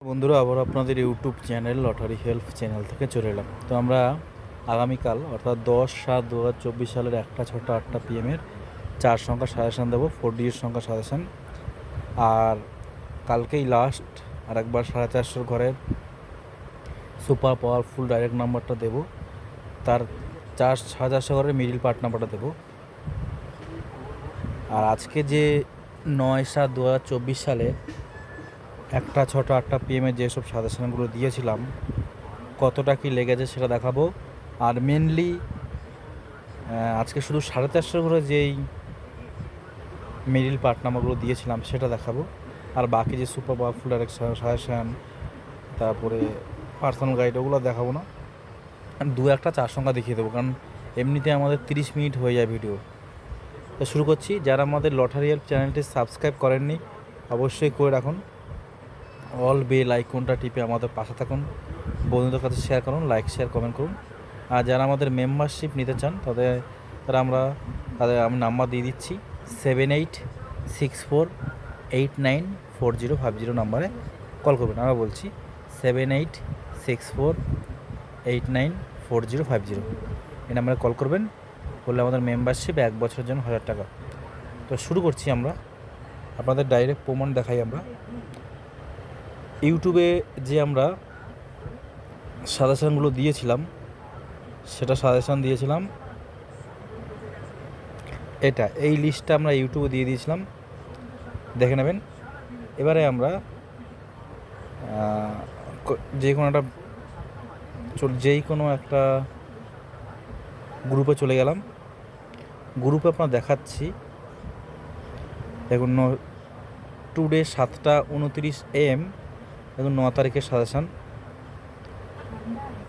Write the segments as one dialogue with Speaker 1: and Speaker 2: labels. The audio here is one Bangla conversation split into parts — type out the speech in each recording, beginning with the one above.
Speaker 1: বন্ধুরা, আবার আপনাদের YouTube channel lottery help channel থেকে চলে এলাম। তো আমরা আগামীকাল অর্থাৎ 10/7/2024 সালের 1টা 6টা 8টা PM-এর 4 সংখ্যা সাজেশান দেবো, 4D এর সংখ্যা সাজেশান। আর কালকেই লাস্ট আর একবার 450 ঘরের সুপার পাওয়ারফুল ডাইরেক্ট নাম্বারটা দেবো, তার 450 ঘরের মিডিল পার্ট নাম্বারটা দেবো। আর আজকে যে 9/7/2024 সালে 1টা 6টা 8টা PM-এ যেসব সাজেশানগুলো দিয়েছিলাম কতটা কি লেগেছে সেটা দেখাবো। আর মেনলি আজকে শুধু 450 করে যেই মিডিল পার্ট নাম্বারগুলো দিয়েছিলাম সেটা দেখাবো। আর বাকি যে সুপার পাওয়ারফুল ডাইরেক্ট সাজেশান, তারপরে পার্সোনাল গাইড, ওগুলো দেখাবো না। দু একটা 4 সংখ্যা দেখিয়ে দেবো, কারণ এমনিতে আমাদের 30 মিনিট হয়ে যায় ভিডিও। তো শুরু করছি। যারা আমাদের লটারি হেল্প চ্যানেলটি সাবস্ক্রাইব করেননি অবশ্যই করে রাখুন, অল বেল আইকনটা টিপে আমাদের পাশে থাকুন, বন্ধুদের কাছে শেয়ার করুন, লাইক শেয়ার কমেন্ট করুন। আর যারা আমাদের মেম্বারশিপ নিতে চান তাদের আমি নাম্বার দিয়ে দিচ্ছি, 7864894050 নাম্বারে কল করবেন। আমরা বলছি 7864894050 এই নাম্বারে কল করবেন, বললে আমাদের মেম্বারশিপ 1 বছরের জন্য 1000 টাকা। তো শুরু করছি আমরা। আপনাদের ডাইরেক্ট প্রমাণ দেখাই। আমরা ইউটিউবে যে আমরা সাজেশানগুলো দিয়েছিলাম, সেটা সাজেশান দিয়েছিলাম এই লিস্টটা আমরা ইউটিউবে দিয়ে দিয়েছিলাম, দেখে নেবেন। এবারে আমরা যেই কোনো একটা গ্রুপে চলে গেলাম। গ্রুপে আপনার দেখাচ্ছি, দেখুন টুডে 7টা 29 AM, দেখুন 9 তারিখের সাজেশান।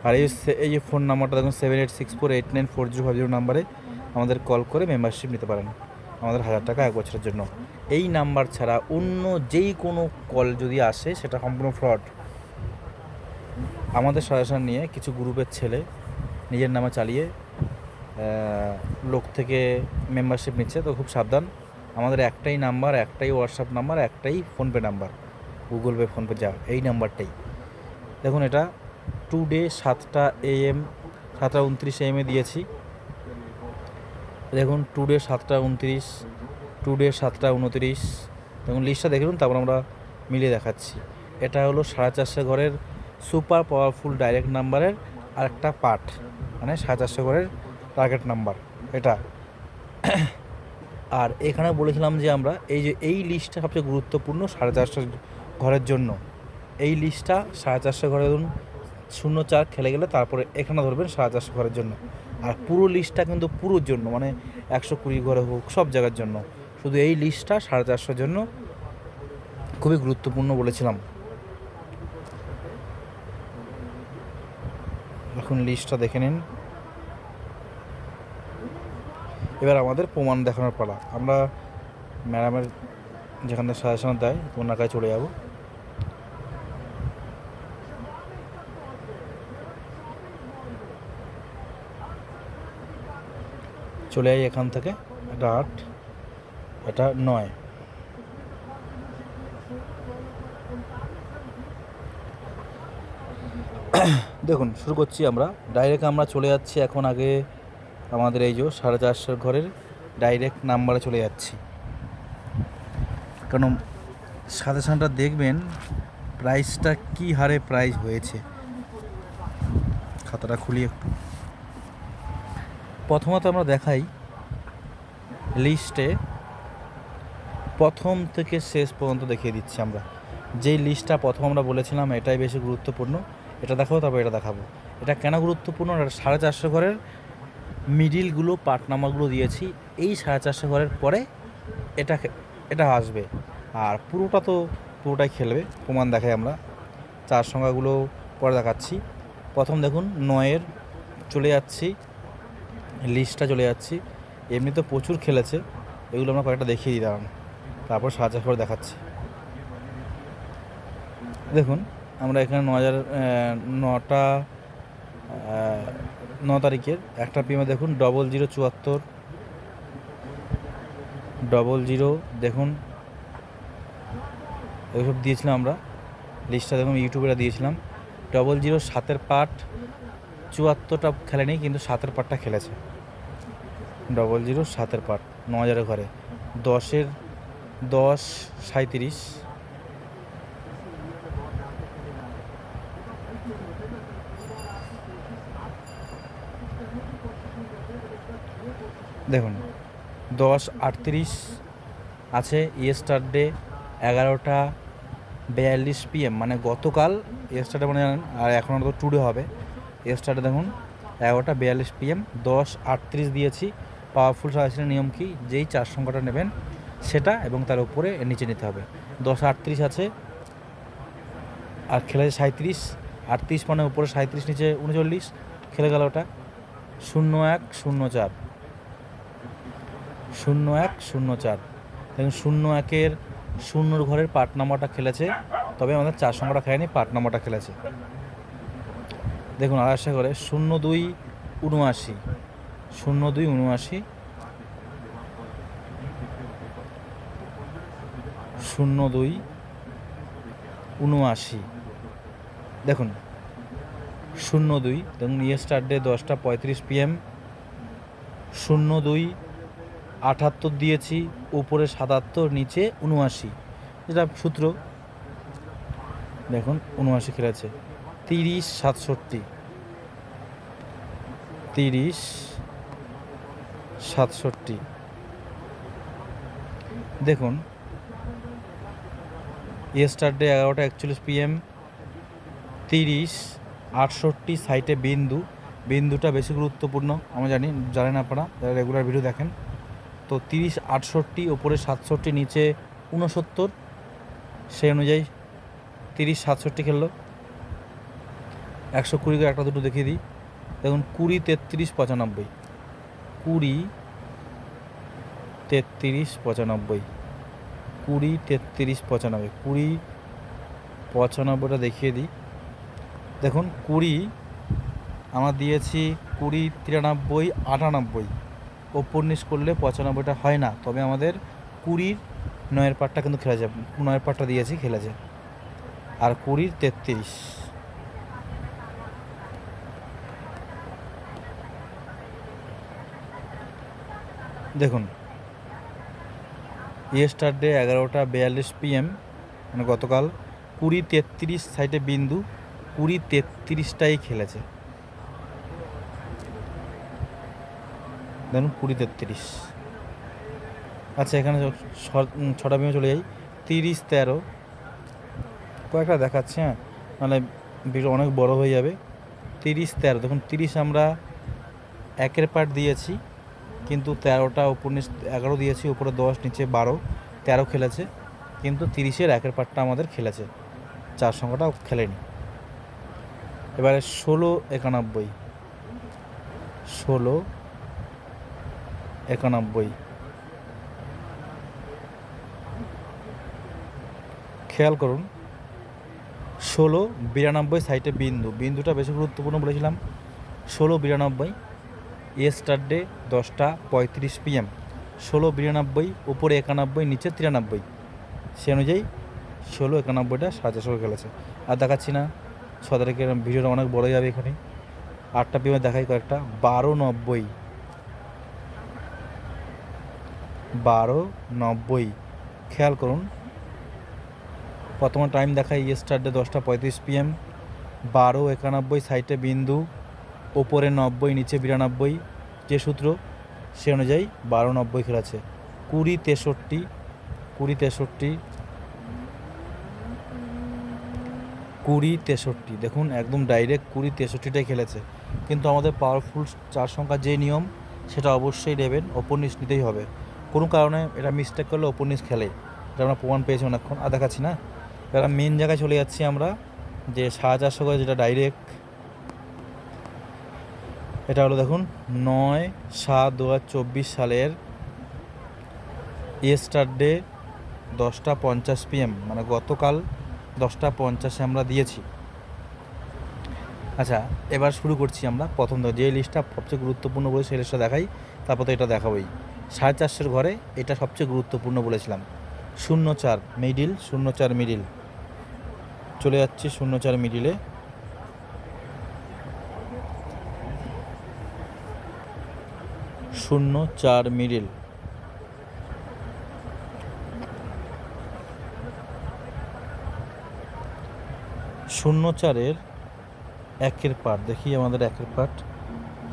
Speaker 1: আর এই যে ফোন নাম্বারটা দেখুন 7864894050 নাম্বারে আমাদের কল করে মেম্বারশিপ নিতে পারেন, আমাদের 1000 টাকা 1 বছরের জন্য। এই নাম্বার ছাড়া অন্য যেই কোনো কল যদি আসে সেটা সম্পূর্ণ ফ্রড। আমাদের সাজেশান নিয়ে কিছু গ্রুপের ছেলে নিজের নামে চালিয়ে লোক থেকে মেম্বারশিপ নিচ্ছে। তো খুব সাবধান। আমাদের একটাই নাম্বার, একটাই হোয়াটসঅ্যাপ নাম্বার, একটাই PhonePe number, Google pay PhonePe যা, এই নাম্বারটাই। দেখুন এটা টুডে 7টা 29 AM দিয়েছি। দেখুন টুডে 7টা 29, টুডে 7টা 29। দেখুন লিস্টটা দেখুন, তারপর আমরা মিলিয়ে দেখাচ্ছি। এটা হলো 450 ঘরের সুপার পাওয়ারফুল ডাইরেক্ট নাম্বারের আরেকটা পার্ট, মানে 450 ঘরের টার্গেট নাম্বার এটা। আর এখানে বলেছিলাম যে আমরা এই লিস্টটা সবচেয়ে গুরুত্বপূর্ণ 450 ঘরের জন্য। এই লিস্টটা 450 ঘরে ধরুন 0-4 খেলে গেলে তারপরে এখানে ধরবেন 450 ঘরের জন্য। আর পুরো লিস্টটা কিন্তু পুরোর জন্য, মানে 120 ঘরে হোক, সব জায়গার জন্য। শুধু এই লিস্টটা 450 জন্য খুবই গুরুত্বপূর্ণ বলেছিলাম। এখন লিস্টটা দেখে নিন। এবার আমাদের প্রমাণ দেখানোর পালা। আমরা ম্যাডামের যেখানে সাজেশন দেয় ওনার কাছে চলে যাব। চলে যাই এখান থেকে। এটা 8, এটা 9। দেখুন শুরু করছি আমরা ডাইরেক্ট। আমরা চলে যাচ্ছি এখন আগে আমাদের এই যে 450 ঘরের ডাইরেক্ট নাম্বারে চলে যাচ্ছি। কারণ সাজেশনটা দেখবেন প্রাইসটা কি হারে প্রাইস হয়েছে। খাতাটা খুলি একটু। প্রথমত আমরা দেখাই লিস্টে প্রথম থেকে শেষ পর্যন্ত দেখিয়ে দিচ্ছি আমরা। যেই লিস্টটা প্রথম আমরা বলেছিলাম এটাই বেশি গুরুত্বপূর্ণ, এটা দেখাবো, তারপর এটা দেখাবো। এটা কেন গুরুত্বপূর্ণ? 450 ঘরের মিডিলগুলো পার্ট নাম্বারগুলো দিয়েছি, এই 450 ঘরের পরে এটা আসবে। আর পুরোটাই খেলবে। প্রমাণ দেখাই আমরা। 4 সংখ্যাগুলো পরে দেখাচ্ছি। প্রথম দেখুন 9-এর চলে যাচ্ছি, লিস্টটা চলে যাচ্ছি। এমনি তো প্রচুর খেলেছে, এগুলো আমরা কয়েকটা দেখিয়ে দিই দাঁড়ান, তারপর 450 ঘর দেখাচ্ছি। দেখুন আমরা এখানে 9 তারিখের 1টা PM দেখুন 0074 00, দেখুন এইসব দিয়েছিলাম আমরা। লিস্টটা দেখুন ইউটিউবে দিয়েছিলাম। 00 7-এর পার্ট 74টা খেলেনি, কিন্তু 7-এর পার্টটা খেলেছে। 00 7-এর পার্ট 9000-এর ঘরে 10-এর 10 37। দেখুন 10 38 আছে। ইয়েস্টারডে 11টা 42 PM, মানে গতকাল ইয়েস্টারডে মানে জানেন, আর এখন তো টুডে হবে। ইয়েস্টারডে দেখুন 11টা 42 PM 10 38 দিয়েছি। পাওয়ারফুল সাজেশনের নিয়ম কি, যেই 4 সংখ্যাটা নেবেন সেটা এবং তার উপরে নিচে নিতে হবে। 10 38 আছে আর খেলেছে 37। 38 মানে উপরে 37 নিচে 39, খেলে গেল ওটা। 01 04 01 04। দেখুন 01-এর 0-র ঘরের পার্ট নাম্বারটা খেলেছে, তবে আমাদের 4 সংখ্যাটা খেলেনি, পার্ট নাম্বারটা খেলেছে। দেখুন 28 করে 02 79 02 79 02 79। দেখুন 02, দেখুন ইয়েস্টারডে 10টা 35 PM 02 78 দিয়েছি, উপরে 77 নিচে 79, যেটা সূত্র। দেখুন 79 খেলেছে। 30 67 30 67। দেখুন ইয়েস্টারডে 11টা 41 PM 30 68 সাইটে বিন্দুটা বেশি গুরুত্বপূর্ণ, আমরা জানেন আপনারা যারা রেগুলার ভিডিও দেখেন। তো 30 68, ওপরে 67 নিচে 69, সেই অনুযায়ী 30 67 খেললো। 120 করে একটা দুটো দেখিয়ে দিই। দেখুন 20 33 95 20 33 95 20 33 95 20 95টা দেখিয়ে দিই। দেখুন 20 আমার দিয়েছি 20 93 98, ওপর নিচ করলে 95টা হয় না, তবে আমাদের 20-র 9-এর পার্টটা কিন্তু খেলা যায়, 9-এর পার্টটা দিয়েছি খেলেছে। আর 20 33। দেখুন ইয়েস্টারডে 11টা 42 PM, মানে গতকাল 20 33 সাইডে 20 33টাই খেলেছে। দেখুন 20 33। আচ্ছা এখানে 6টা বিমে চলে যাই। 30 13 কয়েকটা দেখাচ্ছে, হ্যাঁ, মানে ভিডিও অনেক বড় হয়ে যাবে। 30 13। দেখুন 30 আমরা 1-এর পার্ট দিয়েছি, কিন্তু 13টা উপর নিচ 11 দিয়েছি, উপরে 10 নিচে 12 13 খেলেছে, কিন্তু 30-এর 1-এর পার্টটা আমাদের খেলেছে, 4 সংখ্যাটা খেলেনি। এবারে 16 91 16 91। খেয়াল করুন 16 92 সাইটে বিন্দুটা বেশি গুরুত্বপূর্ণ বলেছিলাম। 16 92 ইয়েস্টারডে 10টা 35 PM 16 92, উপরে 91 নিচে 93, সে অনুযায়ী 16 91টা 450 খেলেছে। আর দেখাচ্ছি না, 6 তারিখের ভিডিওটা অনেক বড় যাবে। এখানে 8টা পিএমে দেখাই কয়েকটা। 12 90 খেয়াল করুন। প্রথমে টাইম দেখাই ইয়েস্টারডে 10টা 35 PM 12 91 সাইটে ওপরে 90 নিচে 92, যে সূত্র সে অনুযায়ী 12 90 খেলেছে। 20 63 20 63। দেখুন একদম ডাইরেক্ট 20 63টাই খেলেছে, কিন্তু আমাদের পাওয়ারফুল 4 সংখ্যা যে নিয়ম সেটা অবশ্যই নেবেন, ওপর নিচ নিতেই হবে। কোনো কারণে এটা মিস্টেক করলে ওপর নিচ খেলে, এটা আমরা প্রমাণ পেয়েছি অনেকক্ষণ। আর দেখাচ্ছি না, এবার মেন জায়গায় চলে যাচ্ছি আমরা, যে 450 করে যেটা ডাইরেক্ট, এটা হলো দেখুন 9/7/2024 সালের ইয়েস্টারডে 10টা 50 PM, মানে গতকাল 10টা 50-এ আমরা দিয়েছি। আচ্ছা এবার শুরু করছি আমরা প্রথম যে লিস্টটা সবচেয়ে গুরুত্বপূর্ণ বলে সেই লিস্টটা দেখাই, তারপর তো এটা দেখাবোই। 450-এর ঘরে এটা সবচেয়ে গুরুত্বপূর্ণ বলেছিলাম। 04 মিডিল চলে যাচ্ছি 0-4 মিডিলে। শূন্য চার মিডিল, শূন্য চারের একের পার্ট দেখি, আমাদের একের পার্ট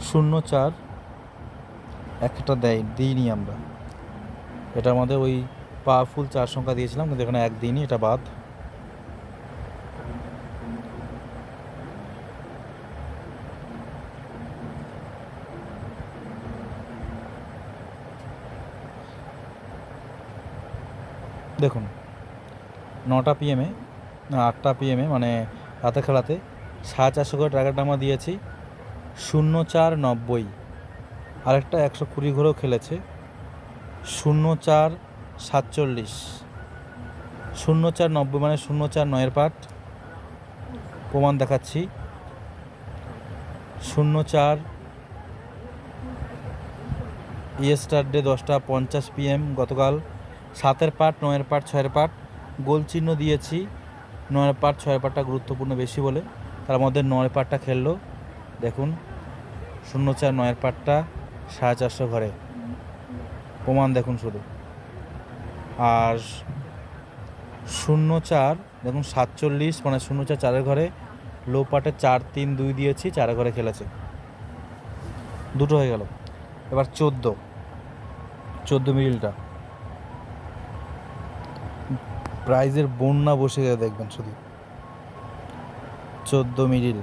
Speaker 1: 0-4 একটা দিইনি আমরা, এটা আমাদের ওই পাওয়ারফুল 4 সংখ্যা দিয়েছিলাম, কিন্তু এখানে 1 দিইনি, এটা বাদ। দেখুন 9টা PM-এ না 8টা PM-এ মানে রাতে খেলাতে 450 করে টার্গেট আমরা দিয়েছি। 0-4-90 আরেকটা 120 ঘরেও খেলেছে। 0-4-47 0-4-90 মানে 0-4-9-এর পার্ট, প্রমাণ দেখাচ্ছি। 0-4 ইয়েস্টারডে 10টা 50 PM গতকাল, 7-এর পার্ট 9-এর পার্ট 6-এর পার্ট, গোল চিহ্ন দিয়েছি 9-এর পার্ট 6-এর পার্টটা গুরুত্বপূর্ণ বেশি বলে, তার মধ্যে 9-এর পার্টটা খেললো। দেখুন 0-4-9-এর পার্টটা 450 ঘরে, প্রমাণ দেখুন শুধু। আর 0-4 দেখুন 47 মানে 0-4-4-এর ঘরে, লো পার্টে 4-3-2 দিয়েছি, 4-এর ঘরে খেলেছে, দুটো হয়ে গেল। এবার 14 মিডিলটা প্রাইজের বন্যা বসে গেলে দেখবেন শুধু। 14 মিডিল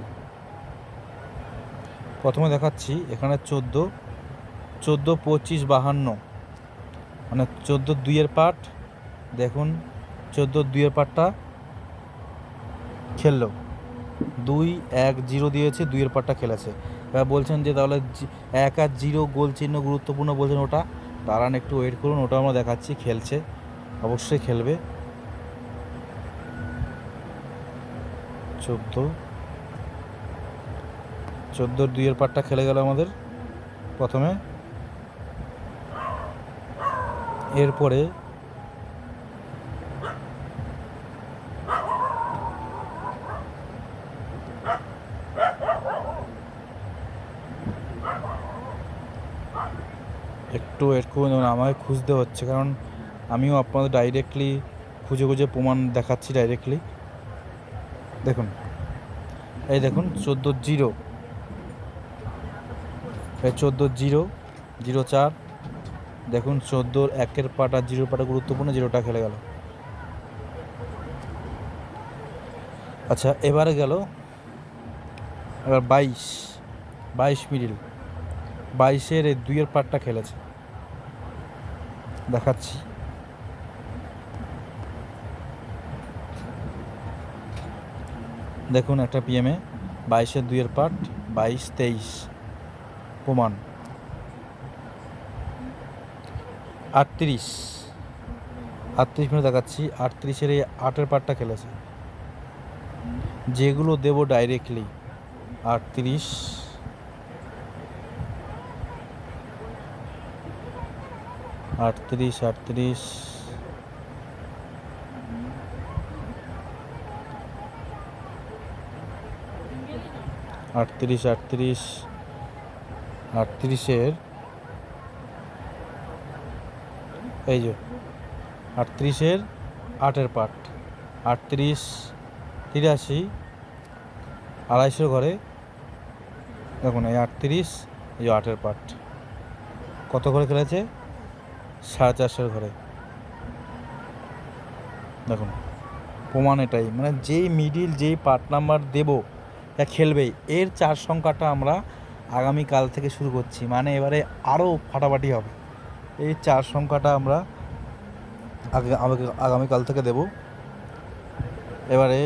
Speaker 1: প্রথমে দেখাচ্ছি, এখানে 14-25-52 মানে 14-2-এর পার্ট, দেখুন 14-2-এর পার্টটা খেললো, 2-1-0 দিয়েছে, 2-এর পার্টটা খেলেছে। এবার বলছেন যে তাহলে 1 আর 0 গোল চিহ্ন গুরুত্বপূর্ণ বলছেন, ওটা দাঁড়ান একটু ওয়েট করুন, ওটা আমরা দেখাচ্ছি। খেলছে, অবশ্যই খেলবে। 14-2-এর পার্টটা খেলে গেল আমাদের প্রথমে। এরপরে একটু ওয়েট করুন, আমাকে খুঁজতে হচ্ছে, কারণ আমিও আপনাদের ডাইরেক্টলি খুঁজে খুঁজে প্রমাণ দেখাচ্ছি ডাইরেক্টলি। দেখুন এই দেখুন 14-0, এই 14-0-0-4, দেখুন 14-র 1-এর পার্ট আর 0-এর পার্টটা গুরুত্বপূর্ণ, 0টা খেলে গেল। আচ্ছা এবারে গেল, এবার 22 মিডিল, 22-এর এই 2-এর পার্টটা খেলেছে, দেখাচ্ছি। দেখুন একটা PM-এ 22-এর 2-এর পার্ট 22-23, প্রমাণ। 38 মিনিট দেখাচ্ছি, 38-এর এই 8-এর পার্টটা খেলেছে, যেগুলো দেব ডাইরেক্টলি। 38 38-এর এই যে 38-এর 8-এর পার্ট, 38-83 250 ঘরে, দেখুন এই 38 এই 8-এর পার্ট কত করে খেলেছে, 450 ঘরে। দেখুন প্রমাণ এটাই, মানে যেই মিডিল যেই পার্ট নাম্বার দেবো তা খেলবেই। এর 4 সংখ্যাটা আমরা আগামীকাল থেকে শুরু করছি, মানে এবারে আরও ফাটাফাটি হবে। এই 4 সংখ্যাটা আমরা আগামীকাল থেকে দেব এবারে।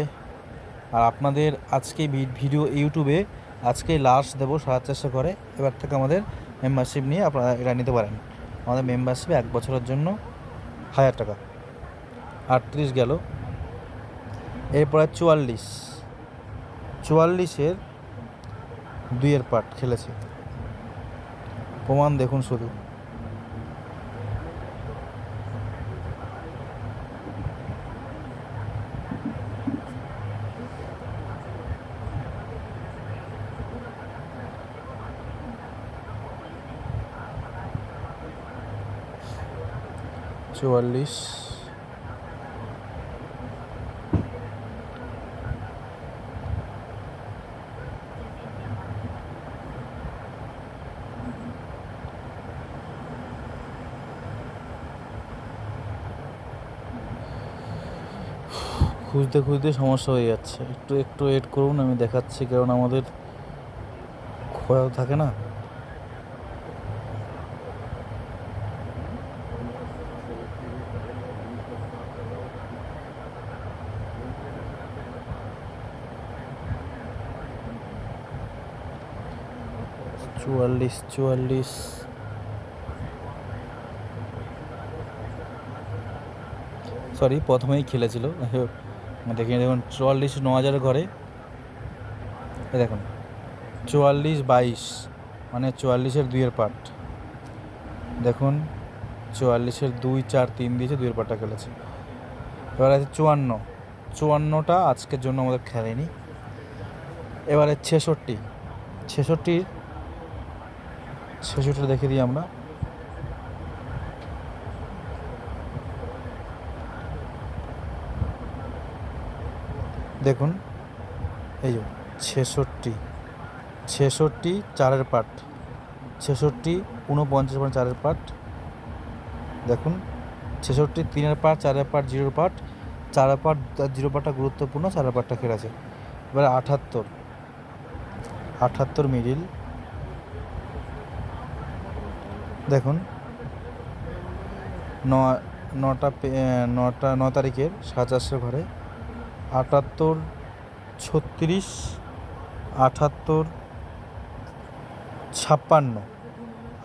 Speaker 1: আর আপনাদের আজকে ভিডিও ইউটিউবে আজকে লাস্ট দেবো 450 করে, এবার থেকে আমাদের মেম্বারশিপ নিয়ে আপনারা এটা নিতে পারেন। আমাদের মেম্বারশিপে 1 বছরের জন্য 1000 টাকা। 38 গেল, এরপরে 44-এর 2-এর পার্ট খেলেছে, প্রমাণ দেখুন শুধু। 44, খুঁজতে খুঁজতে সমস্যা হয়ে যাচ্ছে, একটু ওয়েট করুন, আমি দেখাচ্ছি, কারণ আমাদের খোয়া থাকে না। চুয়াল্লিশ, সরি প্রথমেই খেলেছিল, দেখে দেখুন 44 9000 ঘরে, দেখুন 44-22, মানে 44-এর 2-এর পার্ট, দেখুন 44-এর 2 4 3 দিয়েছে, 2-এর পার্টটা খেলেছে। এবার আছে 54টা আজকের জন্য আমাদের খেলেনি। এবারে 66টা দেখে দিই আমরা। দেখুন এই যে 66 4-এর পার্ট, 66 49 মানে 4-এর পার্ট, দেখুন 66 3-এর পার্ট, 4-এর পার্ট, 0-এর পার্ট, 4-এর পার্ট 0 পার্টটা গুরুত্বপূর্ণ, 4-এর পার্টটা খেলেছে। এবারে 78 মিডিল, দেখুন 9 তারিখের 4:30 ঘরে 78 36 78 56,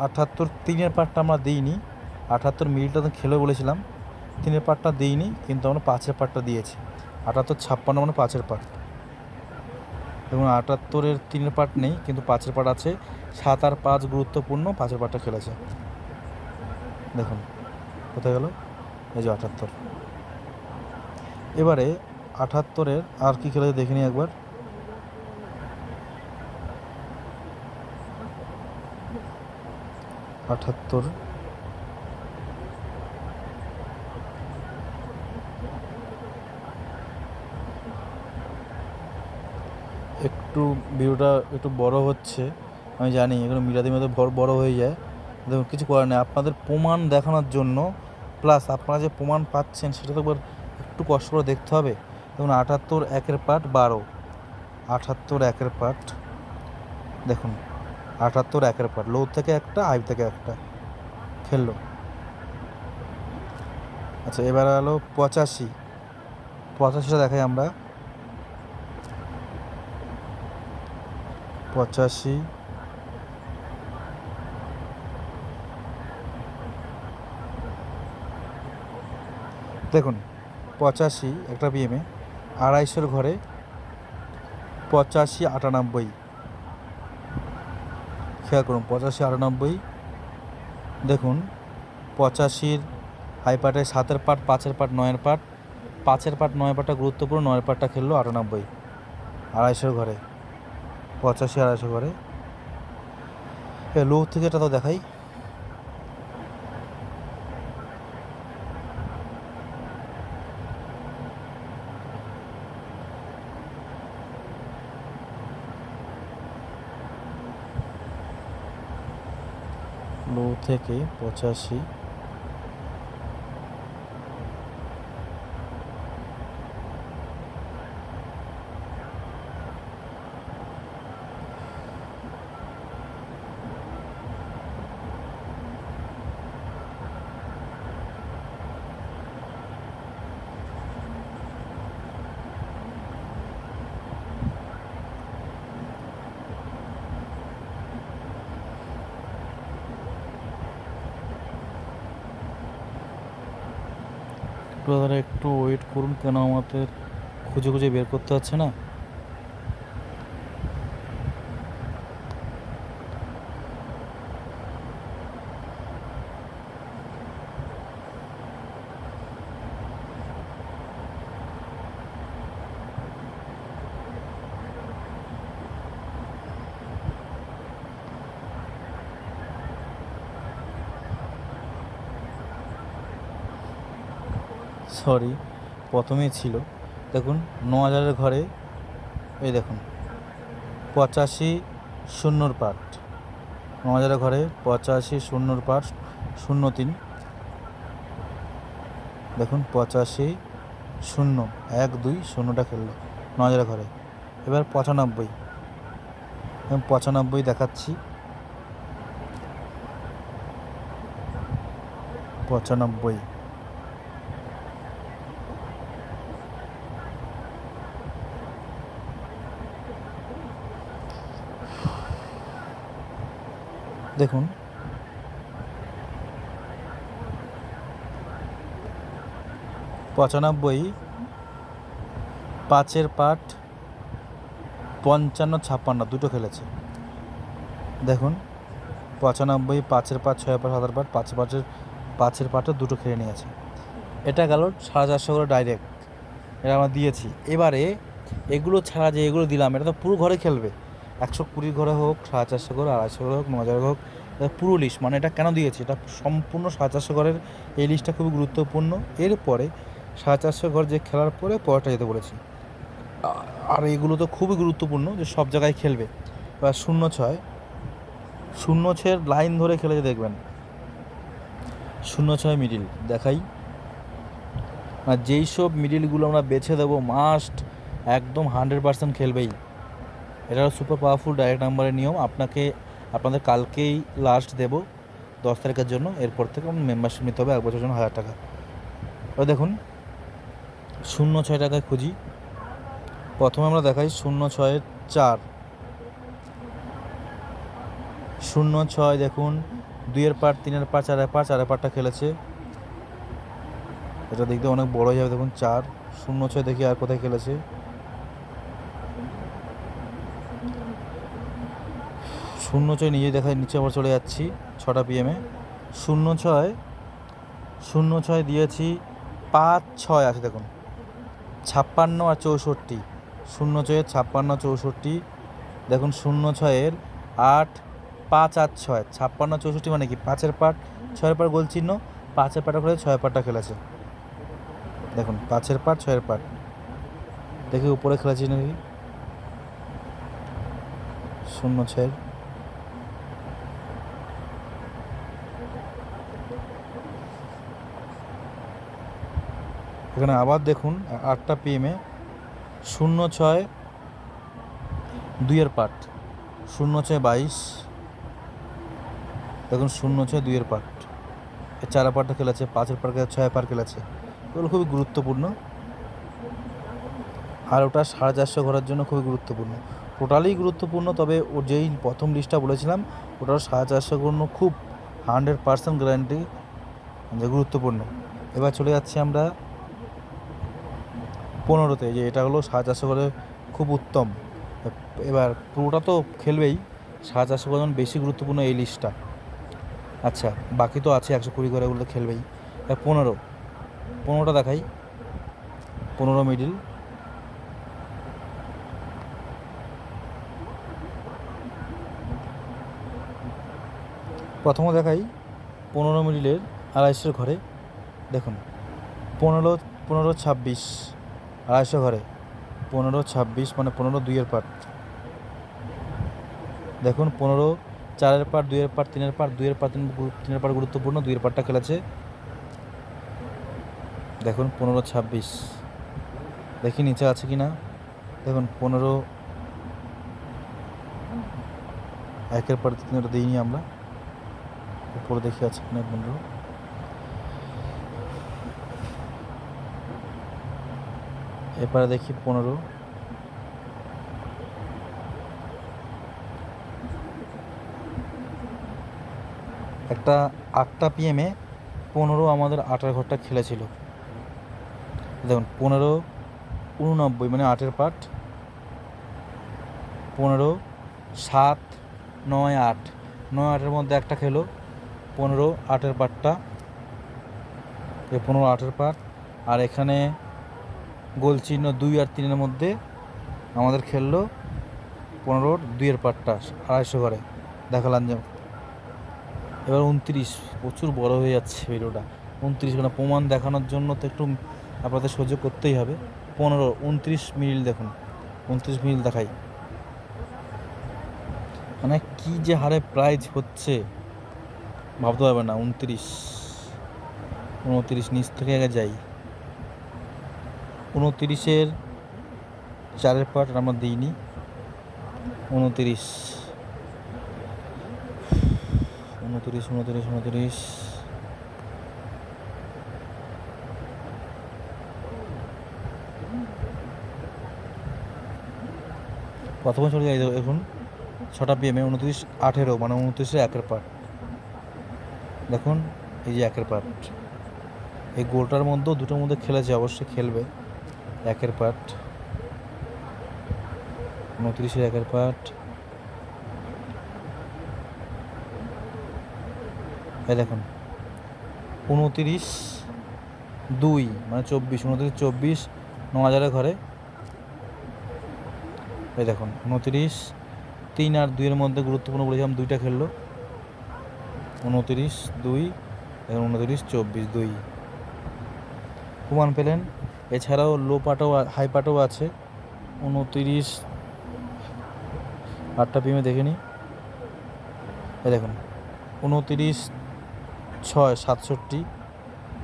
Speaker 1: 78 3-এর পার্টটা আমরা দিইনি, 78 মিডিলটা তো খেলে বলেছিলাম, 3-এর পার্টটা দিইনি, কিন্তু আমরা 5-এর পার্টটা দিয়েছি। 78 56 মানে 5-এর পার্ট, দেখুন 78-এর 3-এর পার্ট নেই, কিন্তু 5-এর পার্ট আছে। 7 আর 5 গুরুত্বপূর্ণ, 5-এর পার্টটা খেলেছে। দেখুন কোথায় গেল, এই যে 78। এবারে 78-এর আর কি খেলেছে দেখে নিই একবার। আটাত্তর, একটু ভিডিওটা একটু বড় হচ্ছে, আমি জানি এগুলো মিলাতে মিলাতে বড় হয়ে যায়, দেখুন কিছু করার নেই, আপনাদের প্রমাণ দেখানোর জন্য, প্লাস আপনারা যে প্রমাণ পাচ্ছেন সেটা তো একটু কষ্ট করে দেখতে হবে। দেখুন 78 1-এর পার্ট 12, 78 1-এর পার্ট, দেখুন 78 1-এর পার্ট, লো থেকে একটা, হাই থেকে একটা খেললো। আচ্ছা এবার হলো 85টা দেখাই আমরা। 85, দেখুন 85 একটা বিএমে 250-এর ঘরে 85 98, খেয়াল করুন 85 98, দেখুন 85-র হাই পার্টে 7-এর পার্ট, 5-এর পার্ট, 9-এর পার্ট, 5-এর পার্ট 9-এর পার্টটা গুরুত্বপূর্ণ, 9-এর পার্টটা খেললো 98, 250-এর ঘরে 85 250 ঘরে। লো থেকে এটা তো দেখাই, লো থেকে 85, একটু ওয়েট করুন, কেন আমাদের খুঁজে খুঁজে বের করতে হচ্ছে না। সরি, প্রথমেই ছিল। দেখুন 9,000-এর ঘরে এই দেখুন 85 শূন্যর পার্ট, 9,000-এর ঘরে 85 শূন্যর পার্ট 03, দেখুন 85 শূন্য 1 2 শূন্যটা খেললো 9,000-এর ঘরে। এবার 95, 95 দেখাচ্ছি, 95 দেখুন 95 5-এর পার্ট 55 56 দুটো খেলেছে। দেখুন 95 5-এর পার্ট 6-এর পার্ট 7-এর পার্ট 5-এর পার্টে দুটো খেলে নিয়েছে। এটা গেল 450 করে ডাইরেক্ট, এটা আমরা দিয়েছি। এবারে এগুলো ছাড়া যে এগুলো দিলাম, এটা তো পুরো ঘরে খেলবে, 120 ঘরে হোক, 450 ঘরে, 250 ঘরে হোক, 9,000 হোক, এটা পুরো লিস্ট। মানে এটা কেন দিয়েছি, এটা সম্পূর্ণ 450 ঘরের এই লিস্টটা খুবই গুরুত্বপূর্ণ। এরপরে 450 ঘর যে খেলার পরে পরেরটা যেতে বলেছি। আর এগুলো তো খুবই গুরুত্বপূর্ণ যে সব জায়গায় খেলবে। এবার 0-6 লাইন ধরে খেলেছে দেখবেন, 0-6 মিডিল দেখাই। আর যেই সব মিডিলগুলো আমরা বেছে দেবো মাস্ট একদম 100% খেলবেই। এটা সুপার পাওয়ারফুল ডাইরেক্ট নাম্বারের নিয়ম। আপনাদের কালকেই লাস্ট দেব 10 তারিখের জন্য। এরপর থেকে মেম্বারশিপ নিতে হবে 1 বছরের জন্য 1000 টাকা। এবার দেখুন 0-6 টাকায় খুঁজি। প্রথমে আমরা দেখাই 0-6 4, 0-6 দেখুন 2-এর পার্ট 3-এর পার্ট 4-এর পার্ট 4-এর পার্টটা খেলেছে। এটা দেখতে অনেক বড় হয়ে যাবে। দেখুন 4 0-6 দেখি আর কোথায় খেলেছে। 0-6 নিজে দেখায়, নিচে আবার চলে যাচ্ছি 6টা PM-এ। 0-6 দিয়েছি 5-6 আছে দেখুন, 56 আর 64, 0-6 56 64। দেখুন 0-6 8 5 আর 6, 56 64 মানে কি 5-এর পার্ট 6-এর পার্ট গোল চিহ্ন, 5-এর পার্টটা খেলে 6-এর পার্টটা খেলেছে। দেখুন 5-এর পার্ট 6-এর পার্ট দেখি উপরে খেলেছি নাকি 0-6। এখানে আবার দেখুন 8টা PM-এ 0-6 2-এর পার্ট, 0-6 22। দেখুন 0-6 2-এর পার্ট, 4-এর পার্টটা খেলেছে, 5-এর পার্ট 6-এর পার্ট খেলেছে। এগুলো খুবই গুরুত্বপূর্ণ। আর ওটা 450 ঘরের জন্য খুবই গুরুত্বপূর্ণ, টোটালি গুরুত্বপূর্ণ। তবে ও যেই প্রথম লিস্টটা বলেছিলাম ওটাও 450 জন্য খুব 100% গ্যারান্টি যে গুরুত্বপূর্ণ। এবার চলে যাচ্ছি আমরা 15-তে, যে এটা হলো 450 ঘরে খুব উত্তম। এবার পুরোটা তো খেলবেই, 450 ঘর যেমন বেশি গুরুত্বপূর্ণ এই লিস্টটা। আচ্ছা বাকি তো আছে 120 ঘরে, ওগুলো তো খেলবেই। এবার 15টা দেখাই, 15 মিডিল। প্রথমে দেখাই 15 মিডিলের 250 ঘরে। দেখুন 15-26 250 ঘরে, 15-26 মানে 15 2-এর পার্ট। দেখুন 15 4-এর পার্ট 2-এর পার্ট 3-এর পার্ট 2-এর পার্ট 3-এর পার্ট গুরুত্বপূর্ণ, 2-এর পার্টটা খেলেছে। দেখুন 15-26 দেখি নিচে আছে কি না। দেখুন 15 1-এর পার্ট 3-এরটা দিইনি আমরা, উপরে দেখি আছে কিনা 15। এরপরে দেখি 15 একটা 8টা PM-এ 15 আমাদের 8-এর ঘরটা খেলেছিল। দেখুন 15-89 মানে 8-এর পার্ট, 15-7-9-8 9-8-এর মধ্যে একটা খেলো, 15 8-এর পার্টটা, এই 15 8-এর পার্ট। আর এখানে গোল চিহ্ন 2 আর 3-এর মধ্যে আমাদের খেললো 15 2-এর পার্টটা 250 ঘরে দেখালাম যে। এবার 29, প্রচুর বড় হয়ে যাচ্ছে ভিডিওটা। 29 প্রমাণ দেখানোর জন্য তো একটু আপনাদের সহ্য করতেই হবে। 15, 29 মিনিট দেখুন, 29 মিনিট দেখাই, মানে কী যে হারে প্রাইজ হচ্ছে ভাবতে পারবে না। 29, 29 নিচ থেকে আগে যাই। 29-এর 4 পার্ট আমরা দিইনি। 29, 29, 29, 29, প্রথমে চলে যাই এখন 6টা PM, 29, 18, মানে 29-এর 1 পার্ট দেখুন। এই যে 1 পার্ট, এই গোলটার মধ্যেও দুটোর মধ্যে খেলেছে, অবশ্যই খেলবে। 1 পার্ট, 29-এর 1 পার্ট। এই দেখুন 29, 2, মানে 24, 29, 24, 9,000-এর ঘরে। এই দেখুন 29, 3 আর 2-এর মধ্যে গুরুত্বপূর্ণ বলেছিলাম, 2টা খেললো। 29, 2, এবং 29, 24, 2 প্রমাণ পেলেন। এছাড়াও লো পার্টও হাই পার্টও আছে। 29, 8টা PM দেখে নিই। এই দেখুন 29, 6, 67,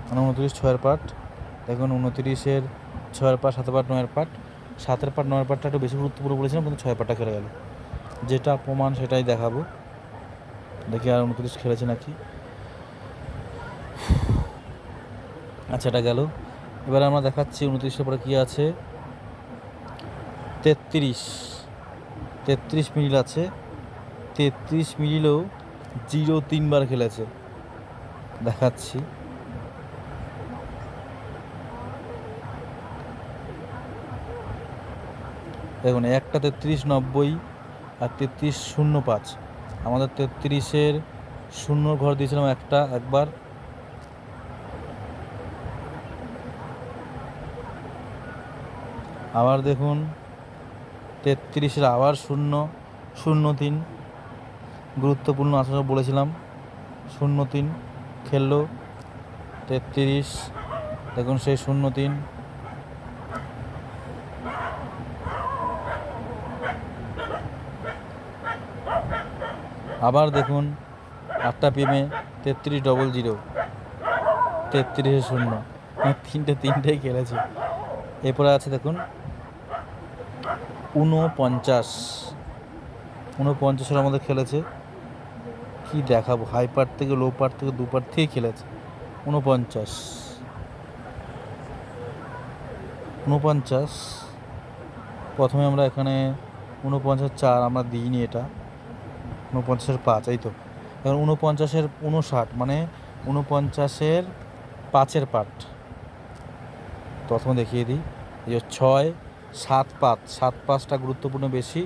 Speaker 1: মানে 29, 6-এর পার্ট দেখুন। 29-এর 6-এর পার্ট, 7 পার্ট, 9-এর পার্ট। 7-এর পার্ট, 9-এর পার্টটা একটু বেশি গুরুত্বপূর্ণ বলেছিলাম, কিন্তু 6 পার্টটা খেলে গেল। যেটা প্রমাণ সেটাই দেখাবো, দেখি আর 29 খেলেছে নাকি। আচ্ছা, এটা গেল। এবার আমরা দেখাচ্ছি 29-এর পরে কী আছে। 33 মিনিট আছে। 33 মিনিটেও 0 3 বার খেলেছে, দেখাচ্ছি। দেখুন একটা 33, 90 আর 33, 05। আমাদের 33-এর 0 ঘর দিয়েছিলাম একবার। আবার দেখুন 33-এর আবার 0, 03 গুরুত্বপূর্ণ আসলে বলেছিলাম। 03 খেললো 33, দেখুন সেই 03। আবার দেখুন 8টা PM 33, 00, 33-এর 0, তিনটেই খেলেছে। এরপরে আছে দেখুন 49-এর আমাদের খেলেছে। কি দেখাবো, হাই পার্ট থেকে, লো পার্ট থেকে, 2 পার্ট থেকে খেলেছে। 49, প্রথমে আমরা এখানে 49-4 আমরা দিইনি, এটা 49-এর 5, এই তো। এখন 49-এর 59, মানে 49-এর 5-এর পার্ট প্রথমে দেখিয়ে দিই। এই যে 6, 7, 5, 7, 5টা গুরুত্বপূর্ণ বেশি,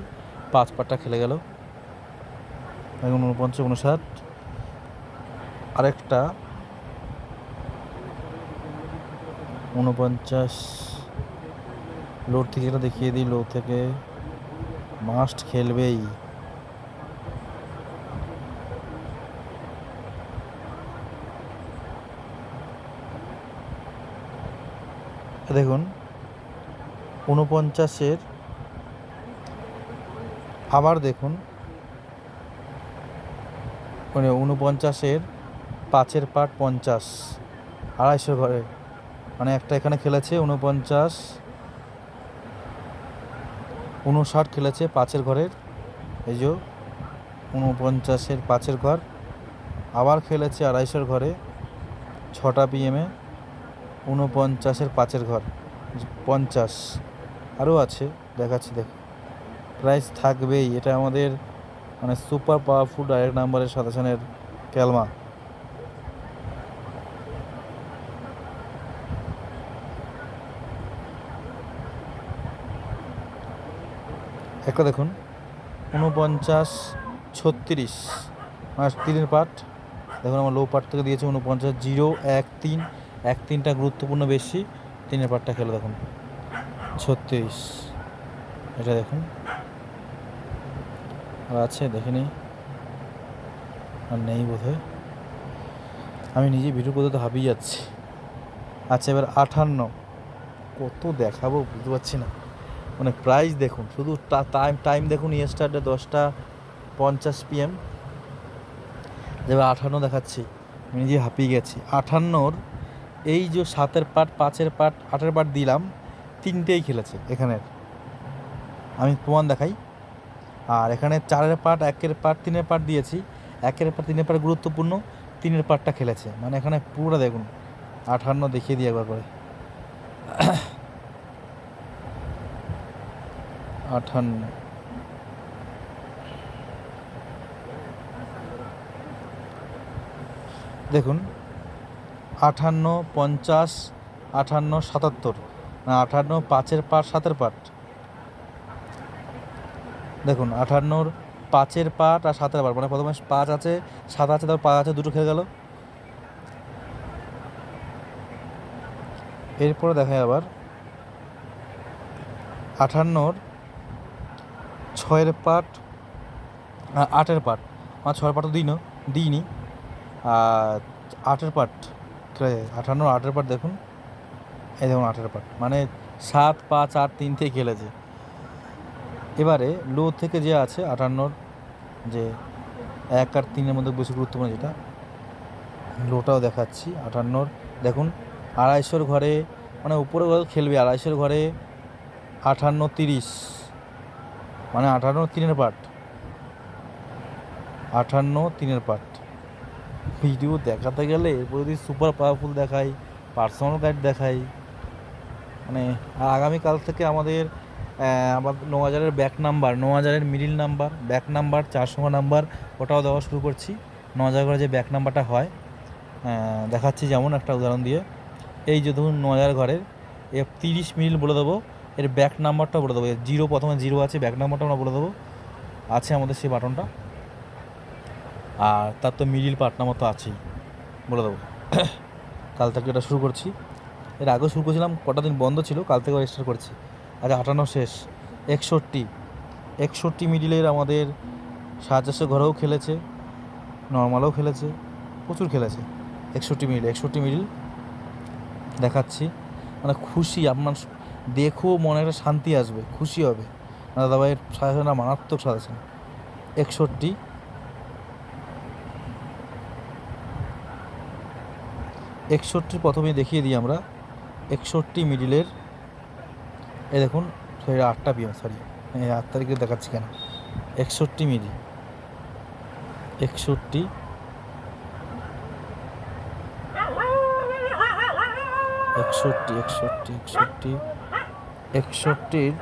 Speaker 1: 5 পার্টটা খেলে গেল। এখন 49, 59। আরেকটা 49 লো থেকে, এটা দেখিয়ে দিই। লো থেকে মাস্ট খেলবেই। দেখুন 49-এর আবার দেখুন 49-এর 5-এর পার্ট 50, 250 ঘরে, মানে একটা এখানে খেলেছে। 49, 59 খেলেছে 5-এর ঘরের। এই যে 49-এর 5-এর ঘর আবার খেলেছে 250-এর ঘরে। 6টা PM 49-এর 5-এর ঘর 50, আরও আছে, দেখাচ্ছি। দেখো প্রাইস থাকবেই, এটা আমাদের মানে সুপার পাওয়ারফুল ডাইরেক্ট নাম্বারের সাজেশনের ক্যালমা। একটা দেখুন 49, 36, মানে 3-এর পার্ট দেখুন। আমার লো পার্ট থেকে দিয়েছে 49, 0, 1, 3, 1-3টা গুরুত্বপূর্ণ বেশি, 3-এর পার্টটা খেলো দেখুন 36। এটা দেখুন আর আছে, দেখে নিই। আর নেই বোধহয়, আমি নিজে ভিডিও করতে তো হাবিয়ে যাচ্ছি। আচ্ছা, এবার 58, কত দেখাবো বুঝতে পারছি না। মানে প্রাইস দেখুন, শুধু টাইম দেখুন, ইয়েস্টারডে 10:50 PM, যেবার 58 দেখাচ্ছি, আমি নিজে হাঁপিয়ে গেছি। 58-র এই যে 7-এর পার্ট, 5-এর পার্ট, 8-এর পার্ট দিলাম, তিনটেই খেলেছে এখানের, আমি প্রমাণ দেখাই। আর এখানে 4-এর পার্ট, 1-এর পার্ট, 3-এর পার্ট দিয়েছি, 1-এর পার্ট, 3-এর পার্ট গুরুত্বপূর্ণ, 3-এর পার্টটা খেলেছে, মানে এখানে পুরোটা দেখুন। 58 দেখিয়ে দিই একবার করে। 58 দেখুন, 58, 50, 58, 77, 58 5-এর পার্ট, 7-এর পার্ট দেখুন। 58-র 5-এর পার্ট আর 7-এর পার্ট, মানে প্রথমে 5 আছে, 7 আছে, তারপর 5 আছে, দুটো খেলে গেল। এরপরে দেখায় আবার 58-র 6-এর পার্ট, 8-এর পার্ট, আমার 6-এর পার্ট তো দিইনি, আর 8-এর পার্ট খেলে যায়। 58-র 8-এর পার্ট দেখুন, এই দেখুন 8-এর পার্ট, মানে 7, 5, 8 তিনটেই খেলেছে। এবারে লো থেকে যে আছে 58-র, যে 1 আর 3-এর মধ্যে বেশি গুরুত্বপূর্ণ যেটা, লোটাও দেখাচ্ছি। 58-র দেখুন 250-র ঘরে, মানে উপরে খেলবে 250-র ঘরে, 58, 30, মানে 58 3-এর পার্ট, 58 3-এর পার্ট। ভিডিও দেখাতে গেলে এরপর যদি সুপার পাওয়ারফুল দেখাই, পার্সোনাল গাইড দেখাই, মানে আগামীকাল থেকে আমাদের 9000-এর ব্যাক নাম্বার, 9000-এর মিডিল নাম্বার, ব্যাক নাম্বার, 4 সংখ্যা নাম্বার, ওটাও দেওয়া শুরু করছি। 9000 ঘরে যে ব্যাক নাম্বারটা হয় দেখাচ্ছি, যেমন একটা উদাহরণ দিয়ে, এই যে ধরুন 9000 ঘরের 30 মিডিল বলে দেবো, এর ব্যাক নাম্বারটা বলে দেবো, 0 প্রথমে 0 আছে, ব্যাক নাম্বারটা আমরা বলে দেবো, আছে আমাদের সেই বাটনটা। আর তার তো মিডিল পার্ট নাম্বার তো আছেই, বলে দেবো। কাল থেকে এটা শুরু করছি, এর আগেও শুরু করেছিলাম, কটা দিন বন্ধ ছিল, কাল থেকে স্টার্ট করছি। আচ্ছা 58 শেষ। 61 মিডিলের আমাদের 450 ঘরেও খেলেছে, নর্মালও খেলেছে, প্রচুর খেলেছে। 61 মিডিল দেখাচ্ছি, মানে খুশি, আপনার দেখো মনে একটা শান্তি আসবে, খুশি হবে। দাদাভাইয়ের সাজেশনটা মারাত্মক সাজেশন। 61 প্রথমে দেখিয়ে দিই আমরা। 61 মিডিলের এই দেখুন, 8টা PM, সরি 8 তারিখে দেখাচ্ছি কেন। 61 মিডিল, 61, 61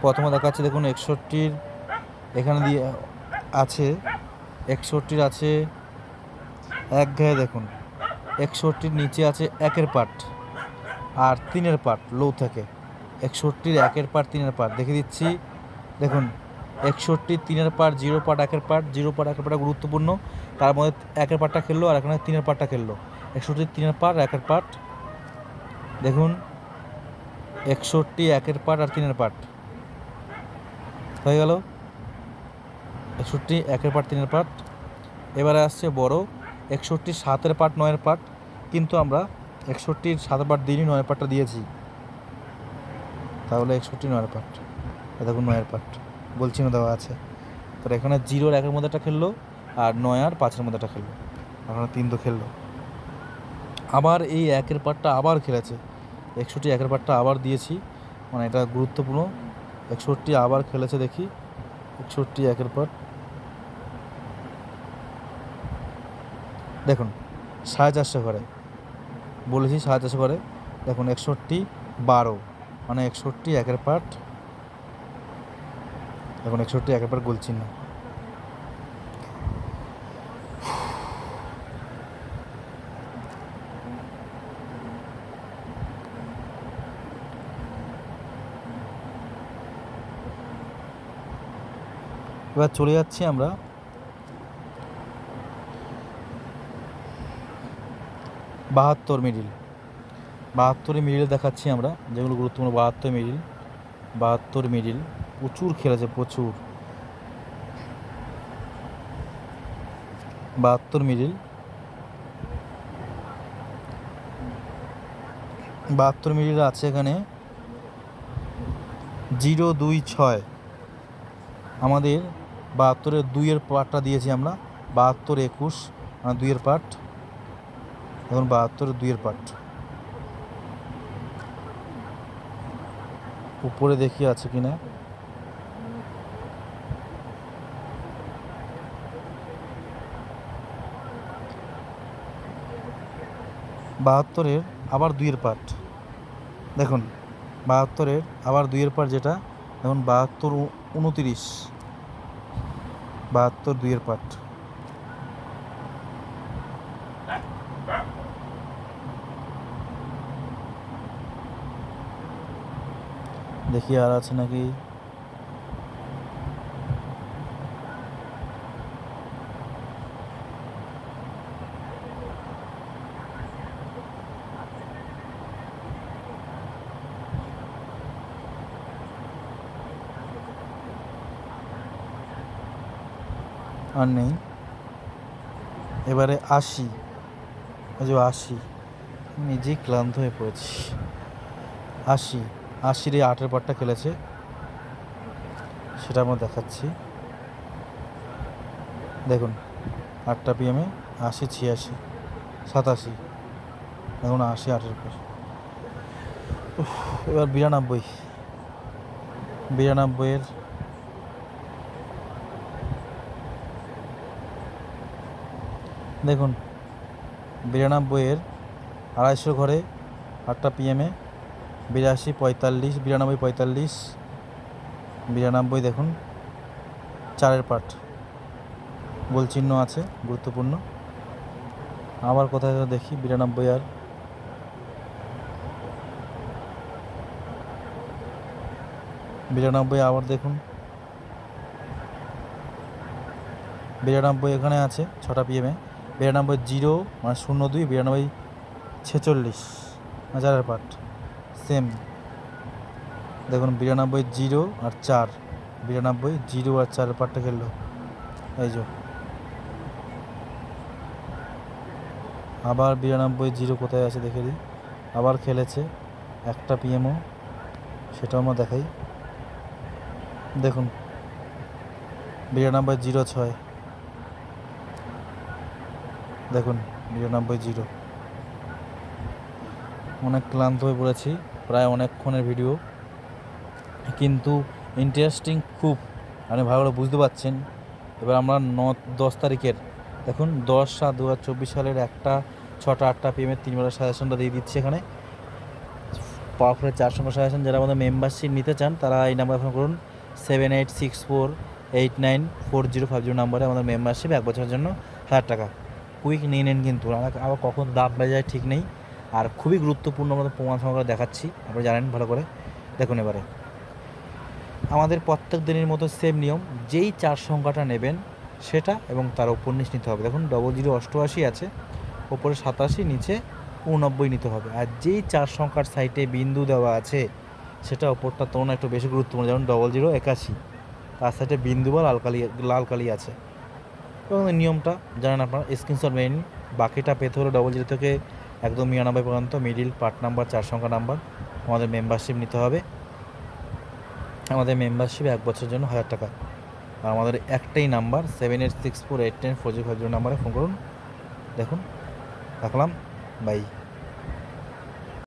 Speaker 1: প্রথমে দেখাচ্ছি দেখুন। 61 এখানে দিয়ে আছে, 61 আছে এক ঘায়ে দেখুন। 61 নিচে আছে 1-এর পার্ট আর 3-এর পার্ট, লো থেকে 61 1-এর পার্ট, 3-এর পার্ট দেখে দিচ্ছি। দেখুন 61 3-এর পার্ট, 0 পার্ট, 1-এর পার্ট, 0 পার্ট 1-এর পার্টটা গুরুত্বপূর্ণ, তার মধ্যে 1-এর পার্টটা খেললো আর এখানে 3-এর পার্টটা খেললো। 61 3-এর পার্ট, 1-এর পার্ট দেখুন, 61 1-এর পার্ট আর 3-এর পার্ট হয়ে গেল। 61 1-এর পার্ট, 3-এর পার্ট। এবারে আসছে বড় 61 7-এর পার্ট, 9-এর পার্ট, কিন্তু আমরা 61 7-এর পার্ট দিইনি, 9-এর পার্টটা দিয়েছি, তাহলে 61 9-এর পার্ট, দেখুন 9-এর পার্ট বলছি না দেওয়া আছে। তো এখানে 0 1-এর মধ্যে একটা খেললো আর 9 আর 5-এর মধ্যে একটা খেললো, এখানে 3 তো খেললো। আবার এই 1-এর পার্টটা আবার খেলেছে, 61 1-এর পার্টটা আবার দিয়েছি, মানে এটা গুরুত্বপূর্ণ। 61 আবার খেলেছে, দেখি 61 1-এর পার্ট দেখুন 450 ঘরে, বলেছি 450 ঘরে, দেখুন 61 12, মানে 61 1-এর পার্ট, দেখুন 61 1-এর পার্ট গোল চিহ্ন। এবার চলে যাচ্ছি আমরা 72 মিডিল। 72 মিডিল দেখাচ্ছি আমরা, যেগুলো গুরুত্বপূর্ণ। 72 মিডিল প্রচুর খেলেছে, প্রচুর। 72 মিডিল, 72 মিডিল আছে এখানে 026 আমাদের 72-এর 2-এর পার্টটা দিয়েছি আমরা, 72-21 মানে 2-এর পার্ট। এখন 72-এর 2-এর পার্ট উপরে দেখি আছে কিনা। বাহাত্তরের আবার 2-এর পার্ট দেখুন, 72-এর আবার 2-এর পার্ট যেটা, দেখুন 72-29, 72 2-এর পার্ট। দেখি আর আছে নাকি। আর নেই। এবারে 80, ওই যে 80, নিজেই ক্লান্ত হয়ে পড়েছি। 80-80-র এই 8-এর পার্টটা খেলেছে, সেটা আমরা দেখাচ্ছি। দেখুন 8টা PM-এ 80, 86, 87, দেখুন 80 8-এর পার্ট। এবার 92-এর দেখুন, 92-এর 250 ঘরে 8টা PM-এ 82 45, 92 45, 92 দেখুন 4-এর পার্ট, গোল চিহ্ন আছে, গুরুত্বপূর্ণ। আবার কোথায় দেখি 92 আর 92 আবার দেখুন, 92 এখানে আছে 6টা PM-এ, 92 0 মানে 02, 92 46 4-এর পার্ট সেম। দেখুন 92 0 আর 4, 92 0 আর 4-এর পার্টটা খেললো, এই যে। আবার 92 0 কোথায় আছে দেখে দিই, আবার খেলেছে 1টা PM-ও, সেটাও আমরা দেখাই। দেখুন 92 06, দেখুন 92 0। অনেক ক্লান্ত হয়ে পড়েছি, প্রায় অনেকক্ষণের ভিডিও, কিন্তু ইন্টারেস্টিং খুব, আপনি ভালো করে বুঝতে পারছেন। এবার আমরা 10 তারিখের দেখুন 10/7/2024 সালের 1টা 6টা 8টা PM-এর 3 বেলার সাজেশনটা দিয়ে দিচ্ছি এখানে। পাওয়ারফুলের 4 সংখ্যা সাজেশন যারা আমাদের মেম্বারশিপ নিতে চান তারা এই নাম্বারে ফোন করুন, 7864894050 নাম্বারে আমাদের মেম্বারশিপ 1 বছরের জন্য 1000 টাকা। কুইক নিয়ে নেন, কিন্তু আবার কখন দাম বেড়ে যায় ঠিক নেই। আর খুবই গুরুত্বপূর্ণ আমাদের প্রমাণ সংখ্যা দেখাচ্ছি, আপনি জানেন ভালো করে। দেখুন এবারে আমাদের প্রত্যেক দিনের মতো সেম নিয়ম, যেই 4 সংখ্যাটা নেবেন সেটা এবং তার উপর নিচ নিতে হবে। দেখুন 00 88 আছে, ওপরে 87, নিচে 89 নিতে হবে। আর যেই 4 সংখ্যার সাইডে বিন্দু দেওয়া আছে সেটা ওপরটা তুলনা একটু বেশি গুরুত্বপূর্ণ, যেমন 00 81, তার সাইডে বিন্দু বা লাল কালি আছে। এবং নিয়মটা জানেন আপনারা, স্ক্রিনশট মেনে নিন। বাকিটা পেতে হলে 00 থেকে একদম 99 পর্যন্ত মিডিল পার্ট নাম্বার 4 সংখ্যা নাম্বার আমাদের মেম্বারশিপ নিতে হবে। আমাদের মেম্বারশিপ 1 বছরের জন্য 1000 টাকা। আর আমাদের একটাই নাম্বার 7864894050 নাম্বারে ফোন করুন। দেখুন রাখলাম, বাই।